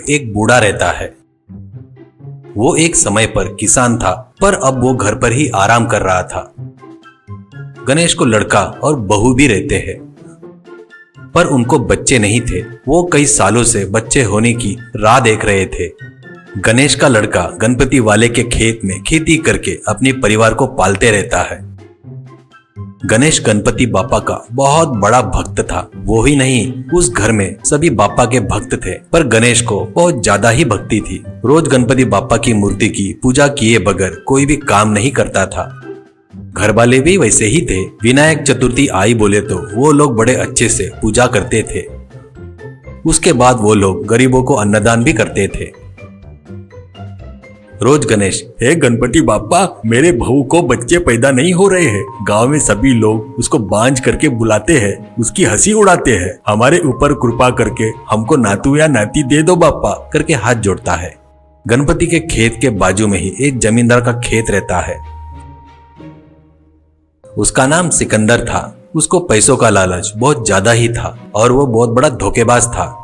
एक बूढ़ा रहता है। वो एक समय पर किसान था, पर अब वो घर पर ही आराम कर रहा था। गणेश को लड़का और बहू भी रहते हैं, पर उनको बच्चे नहीं थे। वो कई सालों से बच्चे होने की राह देख रहे थे। गणेश का लड़का गणपति वाले के खेत में खेती करके अपने परिवार को पालते रहता है। गणेश गणपति बापा का बहुत बड़ा भक्त था। वो ही नहीं, उस घर में सभी बापा के भक्त थे, पर गणेश को बहुत ज्यादा ही भक्ति थी। रोज गणपति बापा की मूर्ति की पूजा किए बगैर कोई भी काम नहीं करता था। घर वाले भी वैसे ही थे। विनायक चतुर्थी आई बोले तो वो लोग बड़े अच्छे से पूजा करते थे। उसके बाद वो लोग गरीबों को अन्नदान भी करते थे। रोज गणेश, हे गणपति बापा, मेरे बहू को बच्चे पैदा नहीं हो रहे हैं। गांव में सभी लोग उसको बांझ करके बुलाते हैं, उसकी हंसी उड़ाते हैं। हमारे ऊपर कृपा करके हमको नातू या नाती दे दो बापा, करके हाथ जोड़ता है। गणपति के खेत के बाजू में ही एक जमींदार का खेत रहता है। उसका नाम सिकंदर था। उसको पैसों का लालच बहुत ज्यादा ही था और वो बहुत बड़ा धोखेबाज था।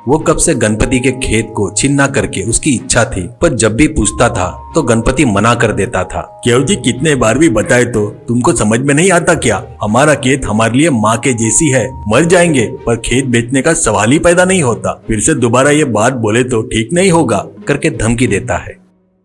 वो कब से गणपति के खेत को छीनना करके उसकी इच्छा थी, पर जब भी पूछता था तो गणपति मना कर देता था। केव जी, कितने बार भी बताए तो तुमको समझ में नहीं आता क्या? हमारा खेत हमारे लिए माँ के जैसी है। मर जाएंगे पर खेत बेचने का सवाल ही पैदा नहीं होता। फिर से दोबारा ये बात बोले तो ठीक नहीं होगा, करके धमकी देता है।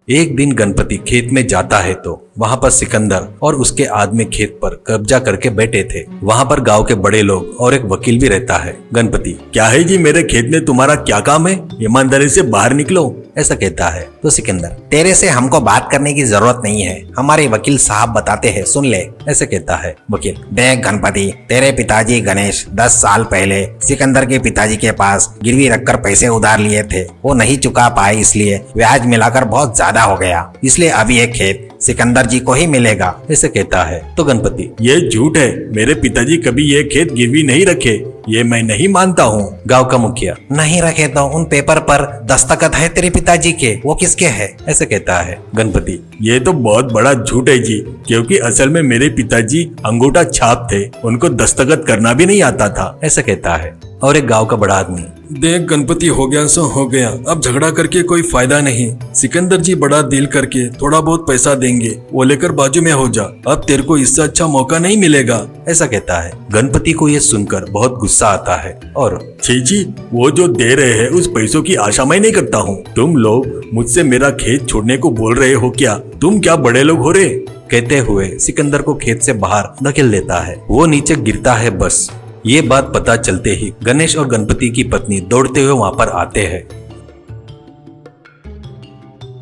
एक दिन गणपति खेत में जाता है तो वहां पर सिकंदर और उसके आदमी खेत पर कब्जा करके बैठे थे। वहां पर गांव के बड़े लोग और एक वकील भी रहता है। गणपति, क्या है जी, मेरे खेत में तुम्हारा क्या काम है? ईमानदारी से बाहर निकलो, ऐसा कहता है। तो सिकंदर, तेरे से हमको बात करने की जरूरत नहीं है, हमारे वकील साहब बताते हैं, सुन ले, ऐसे कहता है। वकील, देख गणपति, तेरे पिताजी गणेश 10 साल पहले सिकंदर के पिताजी के पास गिरवी रखकर पैसे उधार लिए थे। वो नहीं चुका पाए, इसलिए ब्याज मिलाकर बहुत ज्यादा हो गया। इसलिए अब ये खेत सिकंदर जी को ही मिलेगा, ऐसे कहता है। तो गणपति, ये झूठ है, मेरे पिताजी कभी ये खेत गिरवी नहीं रखे, ये मैं नहीं मानता हूँ। गांव का मुखिया, नहीं रखे तो उन पेपर पर दस्तखत है तेरे पिताजी के, वो किसके है? ऐसे कहता है। गणपति, ये तो बहुत बड़ा झूठ है जी, क्योंकि असल में मेरे पिताजी अंगूठा छाप थे, उनको दस्तखत करना भी नहीं आता था, ऐसे कहता है। और एक गांव का बड़ा आदमी, देख गणपति, हो गया सो हो गया, अब झगड़ा करके कोई फायदा नहीं। सिकंदर जी बड़ा डील करके थोड़ा बहुत पैसा देंगे, वो लेकर बाजू में हो जा। अब तेरे को इससे अच्छा मौका नहीं मिलेगा, ऐसा कहता है। गणपति को ये सुनकर बहुत गुस्सा आता है और जी, वो जो दे रहे हैं उस पैसों की आशा मैं नहीं करता हूँ। तुम लोग मुझसे मेरा खेत छोड़ने को बोल रहे हो क्या? तुम क्या बड़े लोग हो रहे? कहते हुए सिकंदर को खेत से बाहर धकेल देता है। वो नीचे गिरता है। बस ये बात पता चलते ही गणेश और गणपति की पत्नी दौड़ते हुए वहां पर आते हैं।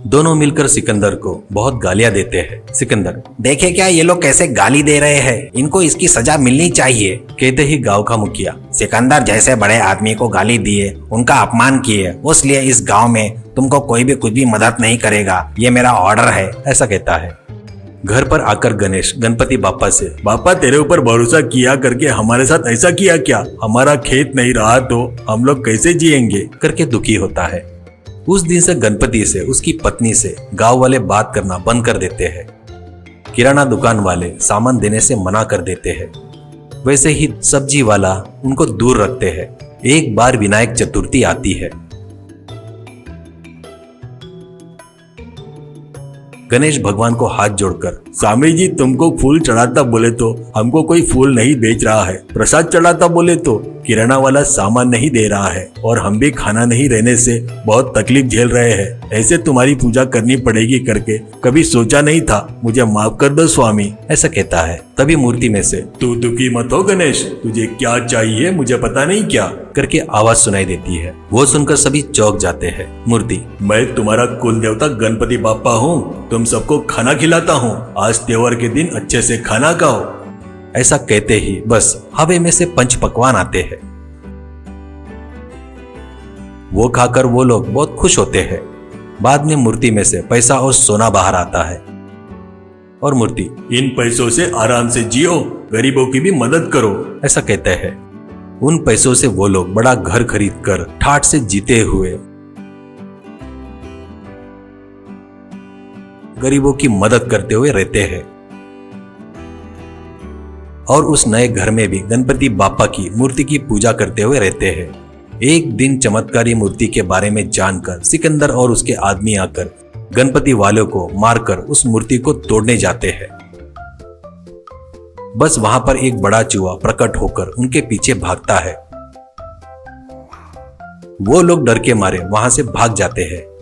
दोनों मिलकर सिकंदर को बहुत गालियां देते हैं। सिकंदर, देखे क्या ये लोग कैसे गाली दे रहे हैं, इनको इसकी सजा मिलनी चाहिए, कहते ही गांव का मुखिया, सिकंदर जैसे बड़े आदमी को गाली दिए, उनका अपमान किए, इसलिए इस गांव में तुमको कोई भी कुछ भी मदद नहीं करेगा, ये मेरा ऑर्डर है, ऐसा कहता है। घर पर आकर गणेश गणपति बापा से, बापा तेरे ऊपर भरोसा किया करके हमारे साथ ऐसा किया क्या? हमारा खेत नहीं रहा तो हम लोग कैसे जिएंगे, करके दुखी होता है। उस दिन से गणपति से उसकी पत्नी से गांव वाले बात करना बंद कर देते हैं। किराना दुकान वाले सामान देने से मना कर देते हैं। वैसे ही सब्जी वाला उनको दूर रखते हैं। एक बार विनायक चतुर्थी आती है। गणेश भगवान को हाथ जोड़कर, स्वामी जी, तुमको फूल चढ़ाता बोले तो हमको कोई फूल नहीं बेच रहा है, प्रसाद चढ़ाता बोले तो किराना वाला सामान नहीं दे रहा है, और हम भी खाना नहीं रहने से बहुत तकलीफ झेल रहे हैं। ऐसे तुम्हारी पूजा करनी पड़ेगी करके कभी सोचा नहीं था, मुझे माफ कर दो स्वामी, ऐसा कहता है। तभी मूर्ति में से, तू दुखी मत हो गणेश, तुझे क्या चाहिए मुझे पता नहीं क्या, करके आवाज सुनाई देती है। वो सुनकर सभी चौंक जाते हैं। मूर्ति, मैं तुम्हारा कुल देवता गणपति बापा हूँ, तुम सबको खाना खिलाता हूँ, आज त्योहार के दिन अच्छे से खाना खाओ। ऐसा कहते ही बस हवा में से पंच पकवान आते हैं। वो खाकर वो लोग बहुत खुश होते हैं। बाद में मूर्ति में से पैसा और सोना बाहर आता है और मूर्ति, इन पैसों से आराम से जियो, गरीबों की भी मदद करो, ऐसा कहते हैं। उन पैसों से वो लोग बड़ा घर खरीद कर ठाठ से जीते हुए गरीबों की मदद करते हुए रहते हैं। और उस नए घर में भी गणपति बापा की मूर्ति की पूजा करते हुए रहते हैं। एक दिन चमत्कारी मूर्ति के बारे में जानकर सिकंदर और उसके आदमी आकर गणपति वालों को मारकर उस मूर्ति को तोड़ने जाते हैं। बस वहां पर एक बड़ा चूहा प्रकट होकर उनके पीछे भागता है। वो लोग डर के मारे वहां से भाग जाते हैं।